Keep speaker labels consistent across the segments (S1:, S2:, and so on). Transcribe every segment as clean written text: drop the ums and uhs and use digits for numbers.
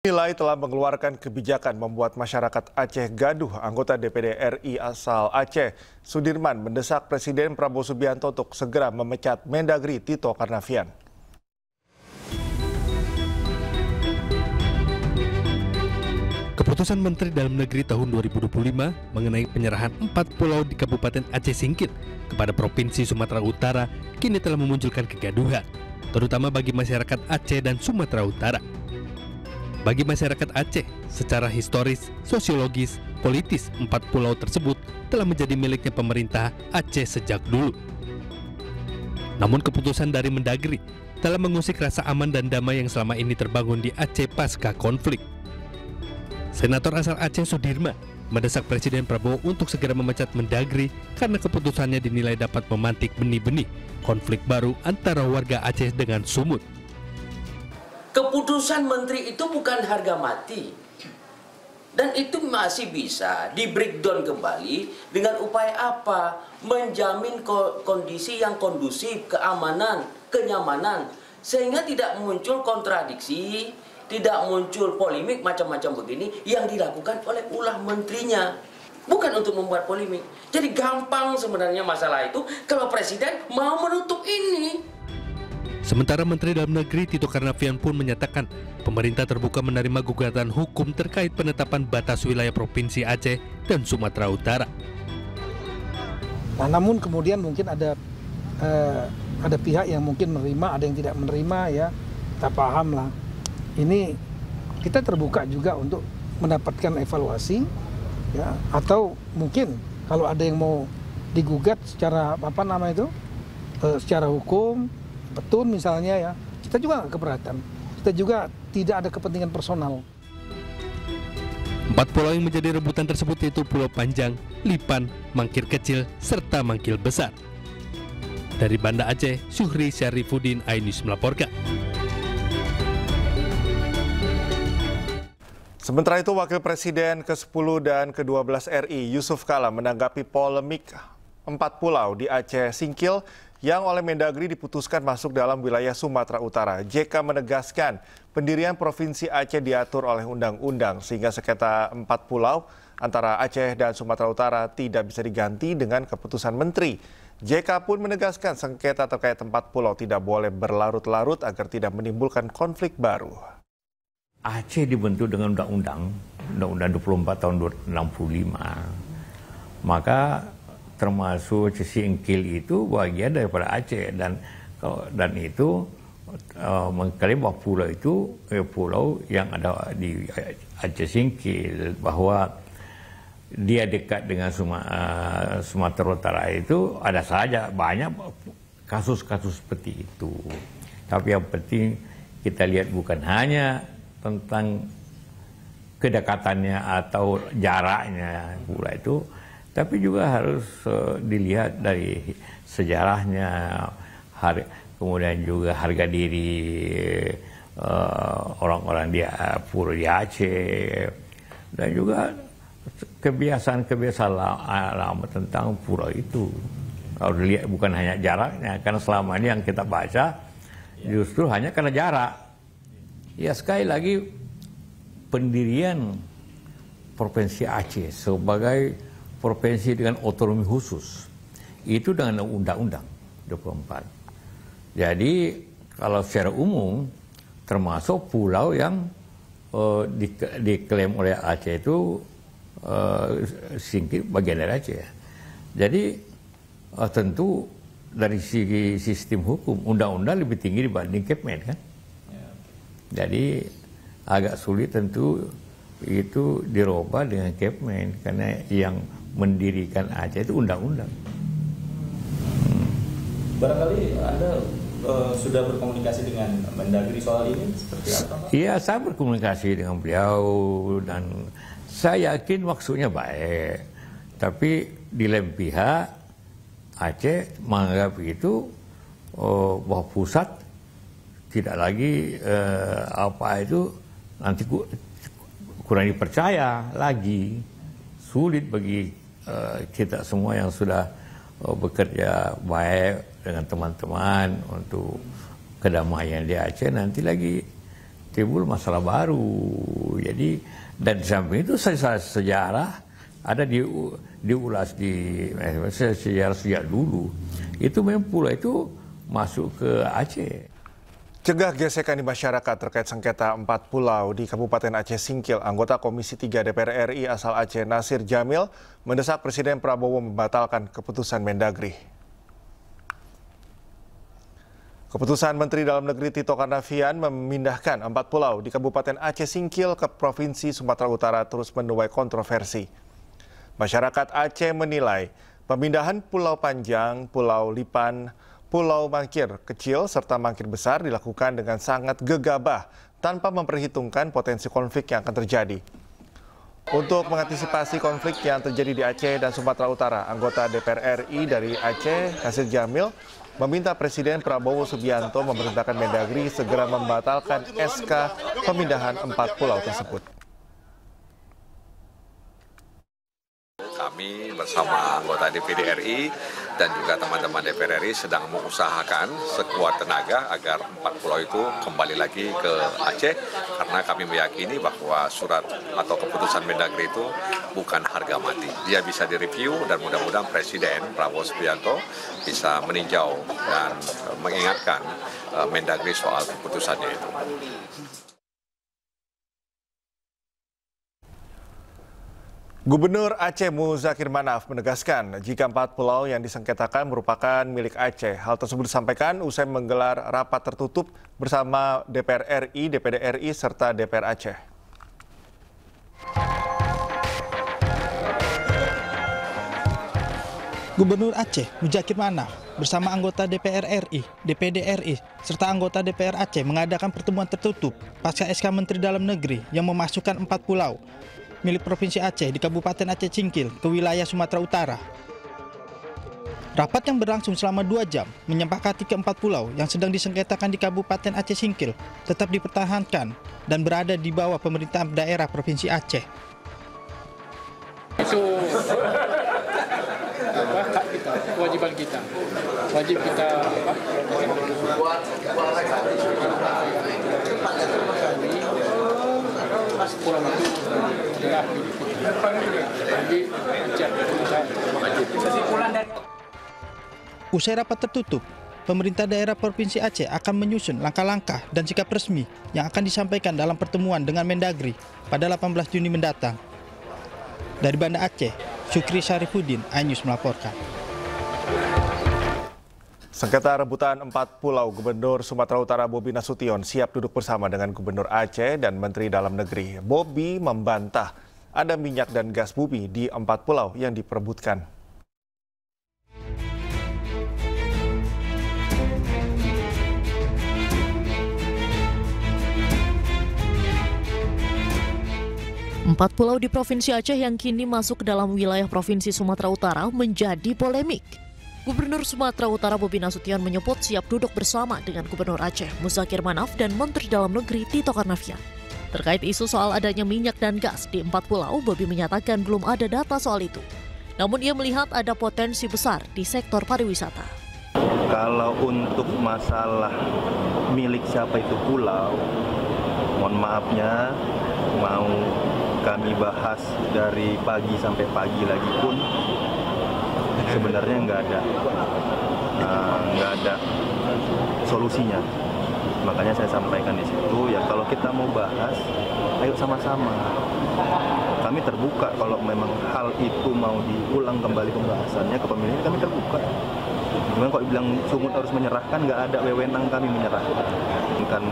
S1: Nilai telah mengeluarkan kebijakan membuat masyarakat Aceh gaduh. Anggota DPD RI asal Aceh, Sudirman, mendesak Presiden Prabowo Subianto untuk segera memecat Mendagri Tito Karnavian.
S2: Keputusan Menteri Dalam Negeri tahun 2025 mengenai penyerahan 4 pulau di Kabupaten Aceh Singkil kepada Provinsi Sumatera Utara kini telah memunculkan kegaduhan, terutama bagi masyarakat Aceh dan Sumatera Utara. Bagi masyarakat Aceh, secara historis, sosiologis, politis, 4 pulau tersebut telah menjadi miliknya pemerintah Aceh sejak dulu. Namun keputusan dari Mendagri telah mengusik rasa aman dan damai yang selama ini terbangun di Aceh pasca konflik. Senator asal Aceh Sudirman mendesak Presiden Prabowo untuk segera memecat Mendagri karena keputusannya dinilai dapat memantik benih-benih konflik baru antara warga Aceh dengan Sumut.
S3: Keputusan menteri itu bukan harga mati. Dan itu masih bisa di-breakdown kembali dengan upaya apa? Menjamin kondisi yang kondusif, keamanan, kenyamanan. Sehingga tidak muncul kontradiksi, tidak muncul polemik macam-macam begini yang dilakukan oleh ulah menterinya. Bukan untuk membuat polemik. Jadi gampang sebenarnya masalah itu kalau Presiden mau menutup ini.
S2: Sementara Menteri Dalam Negeri Tito Karnavian pun menyatakan pemerintah terbuka menerima gugatan hukum terkait penetapan batas wilayah Provinsi Aceh dan Sumatera Utara.
S4: Nah, namun kemudian mungkin ada pihak yang mungkin menerima, ada yang tidak menerima, ya kita paham lah. Ini kita terbuka juga untuk mendapatkan evaluasi, ya, atau mungkin kalau ada yang mau digugat secara secara hukum. Betul misalnya, ya, kita juga nggak keberatan. Kita juga tidak ada kepentingan personal.
S2: 4 pulau yang menjadi rebutan tersebut yaitu Pulau Panjang, Lipan, Mangkir Kecil, serta Mangkil Besar. Dari Banda Aceh, Syuhri Syarifuddin, iNews melaporkan.
S1: Sementara itu, Wakil Presiden ke-10 dan ke-12 RI Yusuf Kala menanggapi polemik 4 pulau di Aceh Singkil yang oleh Mendagri diputuskan masuk dalam wilayah Sumatera Utara. JK menegaskan pendirian Provinsi Aceh diatur oleh undang-undang sehingga sengketa 4 pulau antara Aceh dan Sumatera Utara tidak bisa diganti dengan keputusan Menteri. JK pun menegaskan sengketa terkait 4 pulau tidak boleh berlarut-larut agar tidak menimbulkan konflik baru.
S5: Aceh dibentuk dengan Undang-Undang 24 tahun 1965. Maka termasuk Aceh Singkil itu bagian daripada Aceh dan itu mengklaim bahwa pulau itu pulau yang ada di Aceh Singkil, bahwa dia dekat dengan Sumatera Utara itu ada saja banyak kasus-kasus seperti itu. Tapi yang penting kita lihat bukan hanya tentang kedekatannya atau jaraknya pulau itu, tapi juga harus dilihat dari sejarahnya, kemudian juga harga diri orang-orang di pulau di Aceh, dan juga kebiasaan-kebiasaan lama tentang pulau itu. Harus dilihat bukan hanya jaraknya, karena selama ini yang kita baca justru hanya karena jarak. Ya, sekali lagi pendirian Provinsi Aceh sebagai provinsi dengan otonomi khusus itu dengan Undang-Undang 24. Jadi kalau secara umum termasuk pulau yang diklaim oleh Aceh itu Singkil bagian dari Aceh. Jadi tentu dari segi sistem hukum undang-undang lebih tinggi dibanding Kepmen, kan? Jadi agak sulit tentu itu dirubah dengan Kepmen karena yang mendirikan Aceh itu undang-undang.
S6: Barangkali Anda sudah berkomunikasi dengan Mendagri soal ini seperti apa, Pak?
S5: Iya, saya berkomunikasi dengan beliau dan saya yakin maksudnya baik. Tapi di lain pihak Aceh menganggap itu bahwa pusat tidak lagi nanti kurang dipercaya lagi. Sulit bagi kita semua yang sudah bekerja baik dengan teman-teman untuk kedamaian di Aceh, nanti lagi timbul masalah baru. Jadi dan di samping itu sejarah ada diulas di sejarah sejak dulu. Itu memang pulau itu masuk ke Aceh.
S1: Cegah gesekan di masyarakat terkait sengketa 4 pulau di Kabupaten Aceh Singkil, anggota Komisi 3 DPR RI asal Aceh Nasir Jamil mendesak Presiden Prabowo membatalkan keputusan Mendagri. Keputusan Menteri Dalam Negeri Tito Karnavian memindahkan 4 pulau di Kabupaten Aceh Singkil ke Provinsi Sumatera Utara terus menuai kontroversi. Masyarakat Aceh menilai pemindahan Pulau Panjang, Pulau Lipan, Pulau Mangkir Kecil serta Mangkir Besar dilakukan dengan sangat gegabah tanpa memperhitungkan potensi konflik yang akan terjadi. Untuk mengantisipasi konflik yang terjadi di Aceh dan Sumatera Utara, anggota DPR RI dari Aceh, Nasir Jamil, meminta Presiden Prabowo Subianto memerintahkan Mendagri segera membatalkan SK pemindahan 4 pulau tersebut.
S7: Kami bersama anggota DPD RI dan juga teman-teman DPR RI sedang mengusahakan sekuat tenaga agar 4 pulau itu kembali lagi ke Aceh, karena kami meyakini bahwa surat atau keputusan Mendagri itu bukan harga mati. Dia bisa direview dan mudah-mudahan Presiden Prabowo Subianto bisa meninjau dan mengingatkan Mendagri soal keputusannya itu.
S1: Gubernur Aceh Muzakir Manaf menegaskan jika 4 pulau yang disengketakan merupakan milik Aceh. Hal tersebut disampaikan usai menggelar rapat tertutup bersama DPR RI, DPD RI, serta DPR Aceh.
S8: Gubernur Aceh Muzakir Manaf bersama anggota DPR RI, DPD RI, serta anggota DPR Aceh mengadakan pertemuan tertutup pasca SK Menteri Dalam Negeri yang memasukkan 4 pulau milik Provinsi Aceh di Kabupaten Aceh Singkil ke wilayah Sumatera Utara. Rapat yang berlangsung selama 2 jam menyepakati ke-4 pulau yang sedang disengketakan di Kabupaten Aceh Singkil tetap dipertahankan dan berada di bawah pemerintahan daerah Provinsi Aceh.
S9: Itu hak kita, kewajiban kita. Wajib kita pulau itu adalah
S8: Usai rapat tertutup, pemerintah daerah Provinsi Aceh akan menyusun langkah-langkah dan sikap resmi yang akan disampaikan dalam pertemuan dengan Mendagri pada 18 Juni mendatang. Dari Banda Aceh, Syukri Syarifuddin, iNews melaporkan.
S1: Sengketa rebutan 4 pulau, Gubernur Sumatera Utara Bobi Nasution siap duduk bersama dengan Gubernur Aceh dan Menteri Dalam Negeri. Bobi membantah ada minyak dan gas bumi di 4 pulau yang diperebutkan.
S10: Empat pulau di Provinsi Aceh yang kini masuk ke dalam wilayah Provinsi Sumatera Utara menjadi polemik. Gubernur Sumatera Utara Bobi Nasution menyebut siap duduk bersama dengan Gubernur Aceh Muzakir Manaf dan Menteri Dalam Negeri Tito Karnavian. Terkait isu soal adanya minyak dan gas di 4 pulau, Bobi menyatakan belum ada data soal itu. Namun ia melihat ada potensi besar di sektor pariwisata.
S11: Kalau untuk masalah milik siapa itu pulau, mohon maafnya, mau kami bahas dari pagi sampai pagi lagi pun sebenarnya nggak ada solusinya. Makanya saya sampaikan di situ, ya kalau kita mau bahas, ayo sama-sama. Kami terbuka kalau memang hal itu mau diulang kembali pembahasannya ke pemilihan, kami terbuka. Cuman kalau bilang Sumut harus menyerahkan, nggak ada wewenang kami menyerahkan. Kan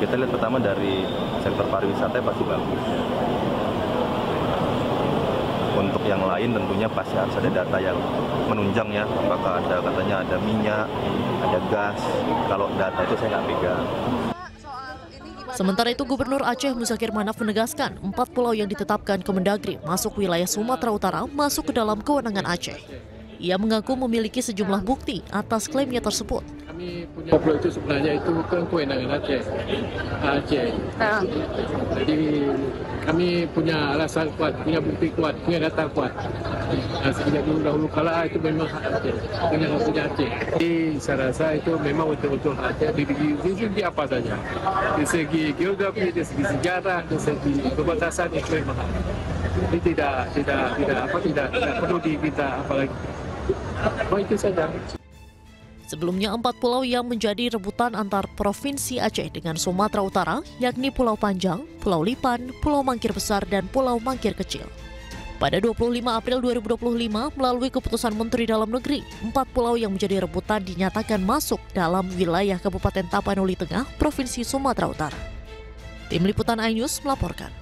S11: kita lihat pertama dari sektor pariwisata pasti bagus. Untuk yang lain tentunya pasti harus ada data yang menunjang ya, apakah ada katanya ada minyak, ada gas. Kalau data itu saya nggak pegang.
S10: Sementara itu Gubernur Aceh Muzakir Manaf menegaskan 4 pulau yang ditetapkan Kemendagri masuk wilayah Sumatera Utara masuk ke dalam kewenangan Aceh. Ia mengaku memiliki sejumlah bukti atas klaimnya tersebut.
S9: Kami punya pulau itu sebenarnya itu kewenangan Aceh. Jadi kami punya alasan kuat, punya bukti kuat, punya data kuat. Sejak dulu kala itu memang hak Aceh, punya Aceh. Jadi saya rasa itu memang betul-betul Aceh di segi apa saja, di segi geografi, di segi sejarah, di segi perbatasan itu memang hak. Jadi tidak perlu diminta apalagi. Oh itu saja.
S10: Sebelumnya 4 pulau yang menjadi rebutan antar Provinsi Aceh dengan Sumatera Utara, yakni Pulau Panjang, Pulau Lipan, Pulau Mangkir Besar, dan Pulau Mangkir Kecil. Pada 25 April 2025, melalui keputusan Menteri Dalam Negeri, 4 pulau yang menjadi rebutan dinyatakan masuk dalam wilayah Kabupaten Tapanuli Tengah, Provinsi Sumatera Utara. Tim Liputan iNews melaporkan.